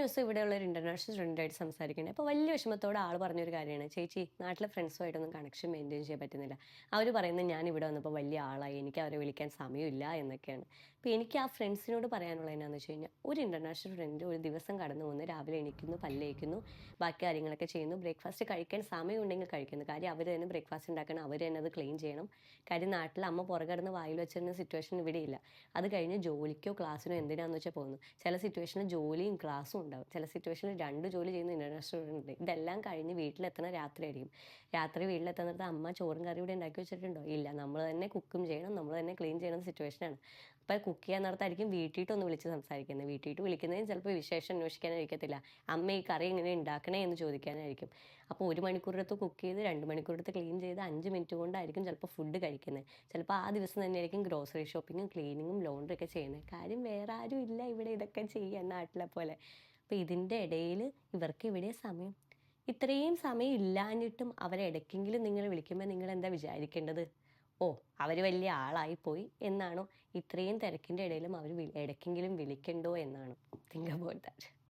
കഴിഞ്ഞ ദിവസം ഇവിടെയുള്ള ഒരു ഇന്റർനാഷണൽ സ്റ്റുഡൻ്റായിട്ട് സംസാരിക്കുന്നത്. അപ്പോൾ വലിയ വിഷമത്തോടെ ആൾ പറഞ്ഞൊരു കാര്യമാണ്, ചേച്ചി നാട്ടിലെ ഫ്രണ്ട്സുമായിട്ടൊന്നും കണക്ഷൻ മെയിൻറ്റെയിൻ ചെയ്യാൻ പറ്റുന്നില്ല. അവർ പറയുന്നത് ഞാൻ ഇവിടെ വന്നപ്പോൾ വലിയ ആളായി, എനിക്ക് അവരെ വിളിക്കാൻ സമയമില്ല എന്നൊക്കെയാണ്. അപ്പോൾ എനിക്ക് ആ ഫ്രണ്ട്സിനോട് പറയാനുള്ളത് എന്നാന്ന് വെച്ച് കഴിഞ്ഞാൽ, ഒരു ഇന്റർനാഷണൽ ഫ്രണ്ട് ഒരു ദിവസം കടന്നു വന്ന് രാവിലെ എണീക്കുന്നു, പല്ലേക്കുന്നു, ബാക്കി കാര്യങ്ങളൊക്കെ ചെയ്യുന്നു, ബ്രേക്ക്ഫാസ്റ്റ് കഴിക്കാൻ സമയമുണ്ടെങ്കിൽ കഴിക്കുന്നു. കാര്യം അവർ തന്നെ ബ്രേക്ക്ഫാസ്റ്റ് ഉണ്ടാക്കണം, അവർ തന്നെ അത് ക്ലീൻ ചെയ്യണം. കാര്യം നാട്ടിൽ അമ്മ പുറകിടന്ന് വായിൽ വെച്ചിരുന്ന സിറ്റുവേഷൻ ഇവിടെയില്ല. അത് കഴിഞ്ഞ് ജോലിക്കോ ക്ലാസ്സിനോ എന്തിനാന്ന് വെച്ചാൽ പോകുന്നു. ചില സിറ്റുവേഷനിൽ ജോലിയും ക്ലാസ്സും ഉണ്ടാവും, ചില സിറ്റുവേഷനിൽ 2 ജോലി ചെയ്യുന്ന ഇന്റർനാഷണൽ സ്റ്റുഡൻ്റ് ഉണ്ട്. ഇതെല്ലാം കഴിഞ്ഞ് വീട്ടിലെത്തണ രാത്രിയായിരിക്കും. രാത്രി വീട്ടിലെത്തുന്നിടത്ത് അമ്മ ചോറും കറി ഇവിടെ ഉണ്ടാക്കി വെച്ചിട്ടുണ്ടോ? ഇല്ല. നമ്മൾ തന്നെ കുക്കും ചെയ്യണം, നമ്മൾ തന്നെ ക്ലീൻ ചെയ്യണം സിറ്റുവേഷനാണ്. അപ്പോൾ കുക്ക് ചെയ്യാൻ നേരത്തായിരിക്കും വീട്ടിയിട്ടൊന്ന് വിളിച്ച് സംസാരിക്കുന്നത്. വീട്ടിയിട്ട് വിളിക്കുന്നതിന് ചിലപ്പോൾ വിശേഷം അന്വേഷിക്കാനായിരിക്കത്തില്ല, അമ്മ ഈ കറി എങ്ങനെ ഉണ്ടാക്കണേ എന്ന് ചോദിക്കാനായിരിക്കും. അപ്പോൾ 1 മണിക്കൂറെടുത്ത് കുക്ക് ചെയ്ത് 2 മണിക്കൂറെടുത്ത് ക്ലീൻ ചെയ്ത് 5 മിനിറ്റ് കൊണ്ടായിരിക്കും ചിലപ്പോൾ ഫുഡ് കഴിക്കുന്നത്. ചിലപ്പോൾ ആ ദിവസം തന്നെയായിരിക്കും ഗ്രോസറി ഷോപ്പിങ്ങും ക്ലീനിങ്ങും ലോണ്ടറി ഒക്കെ ചെയ്യുന്നത്. കാര്യം വേറെ ആരും ഇല്ല ഇവിടെ ഇതൊക്കെ ചെയ്യാൻ നാട്ടിലെ പോലെ. അപ്പോൾ ഇതിൻ്റെ ഇടയിൽ ഇവർക്ക് ഇവിടെ സമയം, ഇത്രയും സമയം ഇല്ലാഞ്ഞിട്ടും അവരെ ഇടയ്ക്കെങ്കിലും നിങ്ങൾ വിളിക്കുമ്പോൾ നിങ്ങൾ എന്താ വിചാരിക്കേണ്ടത്? ഓ, അവർ വലിയ ആളായിപ്പോയി എന്നാണോ? ഇത്രയും തിരക്കിൻ്റെ ഇടയിലും അവർ ഇടയ്ക്കെങ്കിലും വിളിക്കണ്ടോ എന്നാണോ? Think about that.